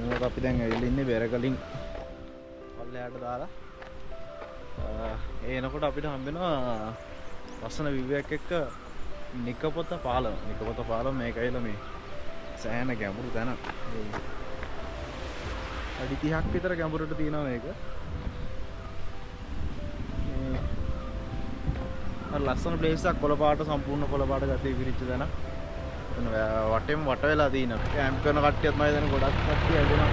මොකද අපි දැන් ඇවිල්ලා ඉන්නේ බෙරගලින් පල්ලෙහාට දාලා එනකොට අපිට හම්බ වෙනවා ලස්සන view එකක් එක්ක නිකපොත පාලම මේක ඇවිල්ලා මේ සෑහෙන ගැඹුරු තැන අඩි 30ක් විතර ගැඹුරට තියෙනවා මේක ලස්සන ප්ලේස් එකක් කොළපාට සම්පූර්ණ කොළපාට ගතේ විරිච්ච තැන වටෙන් වට වෙලා තියෙනවා කැම්ප් කරන කට්ටියත් මම දැන් ගොඩක් කට්ටිය ඇවිල්ලා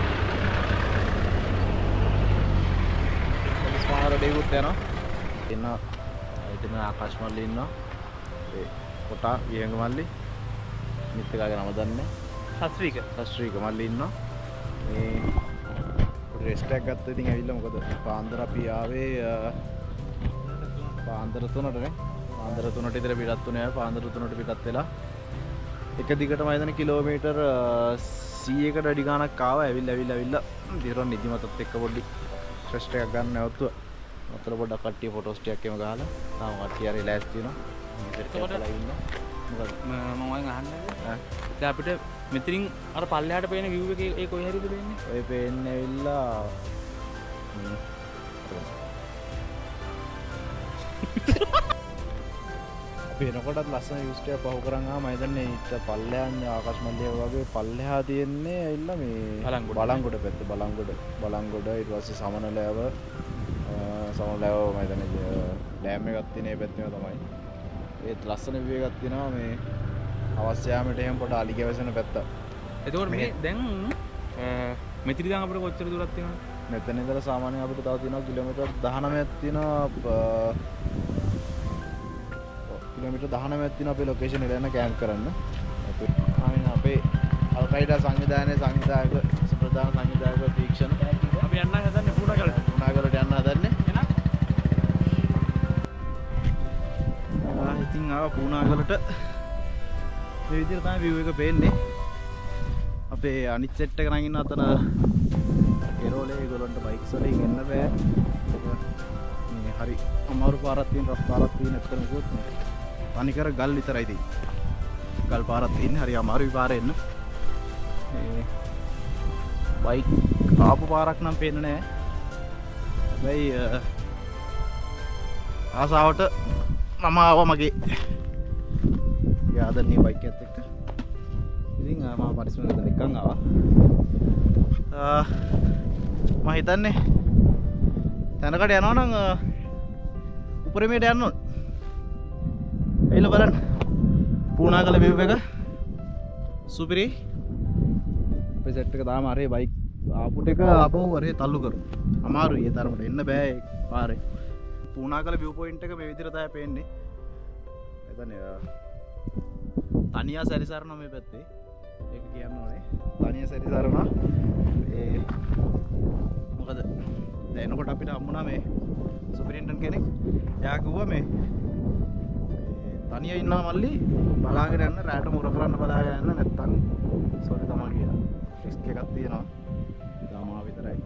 ස්පාර දෙවිත් යනවා ඉන්න ඉතින් ආකාශ මල්ලි ඉන්නවා ඒ කොටා විහංග මල්ලි මිත් එකගේ නම දන්නේ සස්ත්‍රීක මල්ලි ඉන්නවා මේ රෙස්ට් එකක් ගත්තා ඉතින් ඇවිල්ලා මොකද පාන්දර අපි ආවේ පාන්දර 3ටනේ පාන්දර 3ට විතර පිටත් උනේ පාන්දර 3ට පිටත් වෙලා එක දිගටම ආයතන කිලෝමීටර් 100කට වැඩි ගාණක් ආවා ඇවිල්ලා දිරන් නිදිමතත් එක්ක පොඩි රෙස්ට් එකක් ගන්න නැවතුවා අතල පොඩක් කට්ටිය ෆොටෝස් ටිකක් එම ගහලා තාම කට්ටිය හරි රිලැක්ස් වෙනවා මේකට කරලා ඉන්න මොකද මම අහන්නේ දැන් අපිට මෙතනින් අර පල්ලෙහාට පේන view එකේ ඒ කොයි හරිද පේන්නේ ඔය පේන්නේ ඇවිල්ලා වෙනකොටත් ලස්සන views ටික පහු කරන් ආවා මම හිතන්නේ ඊට පල්ලෙහාන් ආකාශ මල්ලිය වගේ පල්ලෙහා තියෙන්නේ ඇවිල්ලා මේ බලංගොඩ පැත්ත බලංගොඩ ඊට පස්සේ සමනලෑව මම හිතන්නේ ඩෑම් එකක් තියෙන ඒ පැත්තේම තමයි ඒත් ලස්සන view එකක් තියෙනවා මේ අවශ්‍ය යාමට එහෙම පොඩ අලි ගැවසෙන පැත්ත. එතකොට මේ දැන් මෙතන ඉඳන් අපිට කොච්චර දුරක් තියෙනවද? මෙතන ඉඳලා සාමාන්‍යයෙන් අපිට තව තියෙනවා කිලෝමීටර් 19ක් තියෙනවා කිලෝමීටර් 19ක් තියෙනවා අපේ ලොකේෂන් එකට යන කැම්ප් කරන්න. අපේ අල්කයිඩා සංවිධායක ප්‍රධාන සංවිධායක තීක්ෂණ අපි යන්න හදන්නේ පුණාගලට යන්න හදන්නේ. ඉතින් ආවා පුණාගලට මේ විදිහට තමයි view එක පේන්නේ. අපේ අනිත් සෙට් එක නම් ඉන්න අතන කෙරෝලේ ඒගොල්ලන්ට බයික්ස් වලින් එන්න බෑ. මේ හරි අමාරු පාරක් තියෙන රෆ් පාරක් තියෙන එක්තරම් කිව්වොත් තනිකර ගල් විතරයි තියෙන්නේ. ගල් පාරක් තියෙන්නේ හරි අමාරුයි පාරේ එන්න. මේ බයික් ආපු පාරක් නම් පේන්නේ නැහැ. හැබැයි ආසාවට මම ආවා මගේ ආදරණීය බයික් එකත් එක්ක. ඉතින් මම පරිස්සමෙන් නිකන් ආවා. මම හිතන්නේ තැනකට යනවා නම් උපරිමයට යන්න ඕන. එයිලා බලන්න. පුණාගල view එක සුපිරි. අපේ සෙට් එක තාම හරි බයික් ආපුට එක ආපහු හරි තල්ලු කරු. අමාරුයි ඒ තරමට එන්න බෑ ඒ පාරේ. පුණාගල view point එක මේ විදිහට තමයි පේන්නේ. එතන තනියා සැරිසරන මේ පැත්තේ ඒක කියන්න ඕනේ තනියා සැරිසරන ඒ මොකද දැනකොට අපිට හම්බුණා මේ සුපරින්ටන් කෙනෙක් එයා කිව්වා මේ තනියා ඉන්නවා මල්ලි බලාගෙන යන්න රැට මුර කරන්න බලාගෙන යන්න නැත්තම් සෝරි තමයි කියලා රිස්ක් එකක් තියෙනවා තාමා විතරයි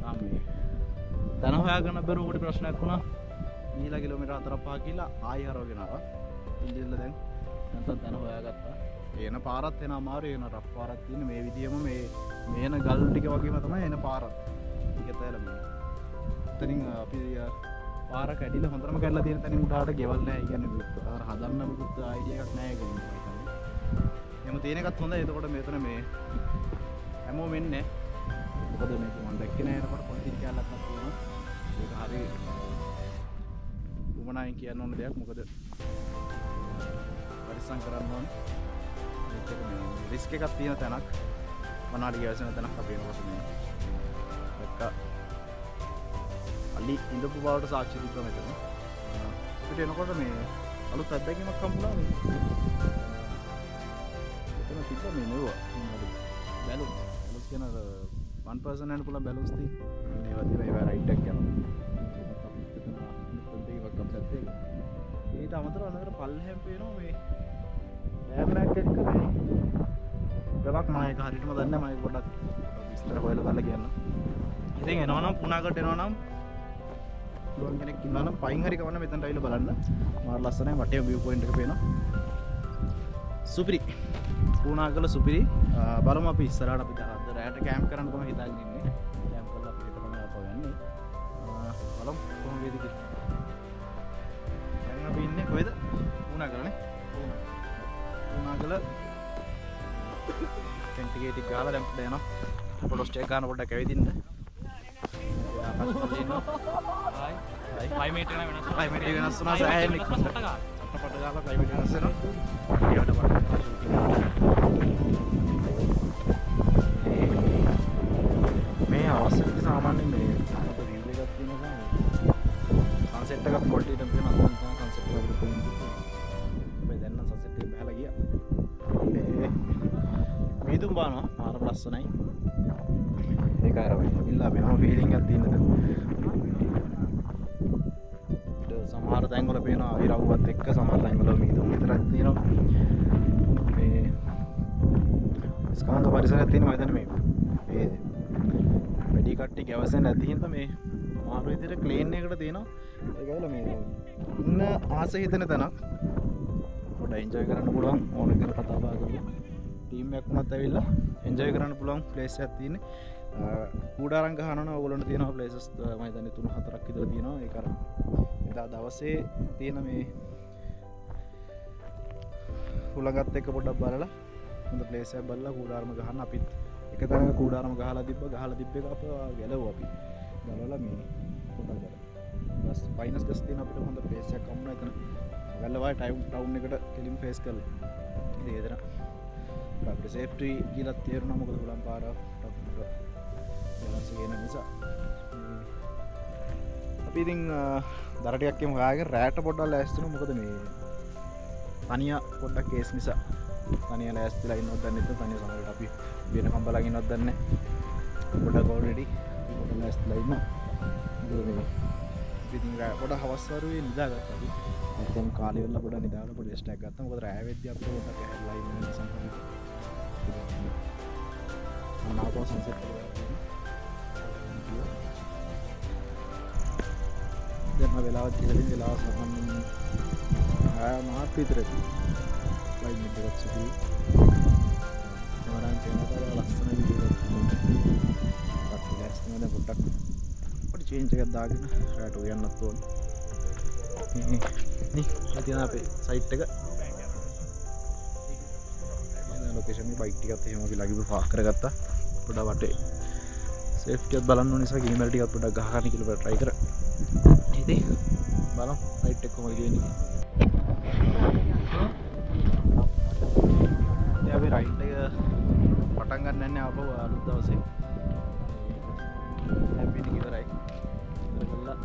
තාම මේ දැන හොයාගන්න බැරුව පොඩි ප්‍රශ්නයක් වුණා ඊළඟ කිලෝමීටර් 4-5 කියලා ආයෙ හරවගෙන ආවා ඉන්දියල්ල දැන් නැත්තම් දැන හොයාගත්තා එන පාරත් එන අමාරු එන රෆ් පාරක් තියෙන මේ විදියම මේ එන ගල් ටික වගේම තමයි එන පාරත් ටික තැලම එතනින් අපි පාර කැඩිලා හොඳටම කැඩලා තියෙන තැනින් උඩට ගෙවල් නැහැ කියන්නේ අර හදන්න මොකුත් අයිඩියා එකක් නැහැ ඒක එහෙම තියෙන එකත් හොඳයි එතකොට මෙතන මේ හැමෝම එන්නේ මොකද මේක මම දැක්කේ නැහැ එනකොට පොඩි කැලලක් තියෙනවා ඒක හරි උමනායි කියන්න ඕන දෙයක් මොකද පරිස්සම් කරන්න ඕන මේක මේ රිස්ක් එකක් තියෙන තැනක් මනාලි ගැවසෙන තැනක් අපි එනකොට මේ දැක්ක අලි ඉඳපු බවට සාක්ෂි දීපුවා මෙතන අපිට එනකොට මේ අලුත් අත්දැකීමක් හම්බුණා මේ එතන තිබ්බ මේ නෙවුවා බැලුම් කියන 1% යන පුළුවන් බැලුම්ස් තියෙන ඒවා තියෙන ඒවා රයිට් එකක් යනවා ඊට අමතරව අනතර පල්ලෙහෙන් පේනවා මේ ඩෑම් එකක් එක්ක මේ ගලක් මම ඒක හරියටම දන්නේ නැහැ මම පොඩ්ඩක් විස්තර හොයලා බලලා කියන්න. ඉතින් එනවනම් පුණාකට එනවනම් පුළුවන් කෙනෙක් ඉන්නවනම් පයින් හරි කවන්න මෙතනට ඇවිල්ලා බලන්න. මාර ලස්සනයි වටේ view point එක පේනවා. සුපිරි. පුණාකල සුපිරි. බලමු අපි ඉස්සරහට අපි රැට කෑම්ප් කරන්න තමයි හිතාගෙන ඉන්නේ. කෑම්ප් කරලා අපි හෙට තමයි ආපහු යන්නේ. බලමු කොහොම වේද කියලා. දැන් අපි ඉන්නේ කොහෙද? උණාගලනේ. උණාගල කැන්ටි ගේට් එක ගහලා දැන් පොඩ්ඩක් යනවා. ෆොටෝ ස්ටේක් ගන්න පොඩ්ඩක් ඇවිදින්න. ආපස්සට ඉන්නවා. 5 මීටර වෙනස් වෙනවා. 5 මීටර වෙනස් වෙනවා. සෑහෙන ඉක්මනට ගාලා 5 මීටර වෙනස් වෙනවා. ඊට පස්සේ මේ අවශ්‍යක සාමාන්‍ය මේ අපේ view එකක් තියෙනවා. sunset එකක් quality එකක් තියෙනවා. අතන sunset එක අපිට පේන්නේ. මේ දැන් නම් sunset එක බහලා ගියා. මීදුම් බානවා මාරම ලස්සනයි. ඒක අර විල්ලා වෙනම ෆීලිං එකක් තියෙනද. සමහර තැන්වල පේනවා ඉරව්වත් එක්ක සමහර තැන්වල මීදුම් විතරක් තියෙනවා. මේ ස්කාන්ත පරිසරයක් තියෙනවා මම හිතන්නේ මේ වැඩි කට්ටිය ගැවසෙන්නේ නැති හින්දා මේ මාරු විදිහට ක්ලීන් එකකට තියෙනවා. ඒකවල මේ ඉන්න ආස හිතෙන තැනක් පොඩ්ඩක් එන්ජොයි කරන්න පුළුවන් ඕන විදිහට කතා බහ කරලා ටීම් එකක් උනත් ඇවිල්ලා එන්ජොයි කරන්න පුළුවන් ප්ලේස් එකක් තියෙන්නේ. කූඩාරම් ගහනවා ඕගොල්ලන්ට තියෙනවා ප්ලේසස් මම හිතන්නේ 3-4ක් විතර තියෙනවා. ඒක අර එදා දවසේ තියෙන මේ හුලඟත් එක්ක පොඩ්ඩක් බලලා හොඳ ප්ලේස් එකක් බලලා කූඩාරම ගහන්න අපිත් එක තැනක කූඩාරම ගහලා තිබ්බ එක අප ගැලවුවා අපි. ගලවලා මේ පොඩ්ඩක් බස් ෆයිනස් ගස් තියෙන අපිට හොඳ ප්ලේස් එකක් හම්බුණා එතන. වැල්ලවායි ටවුන් එකට කෙලින් ෆේස් කරලා. ඉතින් එතන අපිට සේෆ්ටි කියලා තේරුණා මොකද හුලම් පාර balance ගේන නිසා. අපි ඉතින් දර ටිකක් එමු ගාගෙන රැට පොඩ්ඩක් ලෑස්ති වෙනවා. මොකද මේ තනිය පොඩ්ඩක් කේස් නිසා තනිය ලෑස්තිලා ඉන්නවත් දන්නේ නැත්නම් තනිය සමහරවිට අපි වෙනකම් බලන් ඉන්නවත් දන්නේ නැහැ. පොඩ්ඩක් ඔල්රෙඩි පොඩ්ඩක් ලෑස්තිලා ඉන්නවා. මොකද මේ ඉතින් පොඩ්ඩක් හවස් වරුවේ නිදාගත්තා අපි. මොකද කාලේ වෙලා පොඩ්ඩක් නිදාගන්න පොඩ්ඩක් රෙස්ට් එකක් ගත්තා. මොකද රෑ වෙද්දී අපිට පොඩ්ඩක් ඇහැරලා ඉන්න නිසා අනාකෝ සන්සෙට් එක දැන් වෙලාව තියෙන වෙලාව සමන් මාත් විතරයි ලයින් එකක් සිදුවි කැමරාවෙන් කියනතර ලස්සන වීඩියෝ එකක් රිලැක්ස් වෙන පොඩ්ඩක් පොඩි චේන්ජ් එකක් දාගෙන රැට උයන්නත් ඕනේ නේ ඉතින් අපේ සයිට් එක මේ ලොකේෂන් එකේ බයික් ටිකත් එහෙම අපි ළඟින් පාක් කරගත්තා පොඩ්ඩක් වටේ සේෆ්ටි එකත් බලන්න ඕන නිසා කැමරා ටිකත් පොඩ්ඩක් ගහගන්න කියලා try කරා ඉතින් බලමු රයිට් එක කොහොමද කියන්නේ. ඉතින් අපි රයිට් එක පටන් ගන්න යන්නේ ආපහු අලුත් දවසේ. හැපි ටික ඉවරයි. ඉවරලා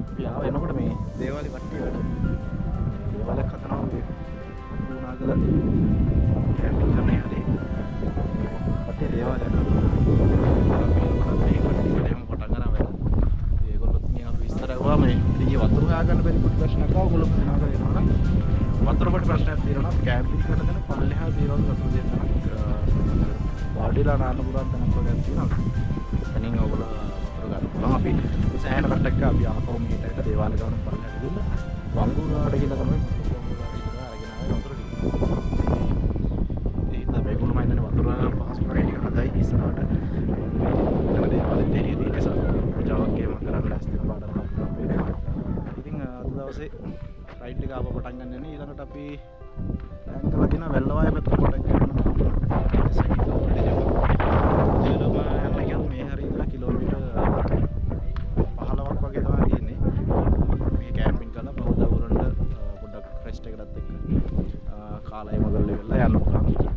අපි ආව එනකොට මේ දේවාලි වට්ටියට දේවාලයක් හදනවා මේ උණාගල කැම්පින් කරන්න යන්නේ. අපේ දේවාලයක් හදනවා. මේ ඉතින් වතුර හොයාගන්න බැරි පොඩි ප්‍රශ්නයක් ආවා. ඔයගොල්ලෝ මොනවා කරනවනම් වතුර පොඩි ප්‍රශ්නයක් තියෙනවා. කැම්පින් කරන තැන පල්ලෙහා තියෙනවා වතුර දෙන්න. වාඩිලා නාන්න පුළුවන් තැනක් වගේ තියෙනවා. එතනින් ඔයගොල්ලෝ වතුර ගන්න පුළුවන්. අපි සෑහෙන කට්ටක් අපි ආපහු මෙහෙට දේවාල ගාන පල්ලෙහාට ගිහින් වංගුරාට ගිහලා තමයි අරගෙන ආවේ වතුර ටික. ඉතින් මේගොල්ලෝ මම හිතන්නේ වතුර පහසු කරගෙන ටික හදයි ඉස්සරහට. මේ දේවාලෙ දෙරිය තියෙන නිසා ජාවක් ගේම කරන්න ලෑස්ති පාඩම්. ඉතින් අද දවසේ රයිඩ් එක ආපහු පටන් ගන්න යන්නේ. ඊළඟට අපි ප්ලෑන් කරලා තියෙන වැල්ලවාය පැත්තට පොඩක් යන්න. මේ හරිය ඉඳලා කිලෝමීටර් 15ක් වගේ තමයි තියෙන්නේ. මේ කැම්පින් කරලා බෞද්ධ වරුන්ට පොඩක් රෙස්ට් එකකටත් එක්ක කාලය මොකද වෙලා යන්න පුළුවන්.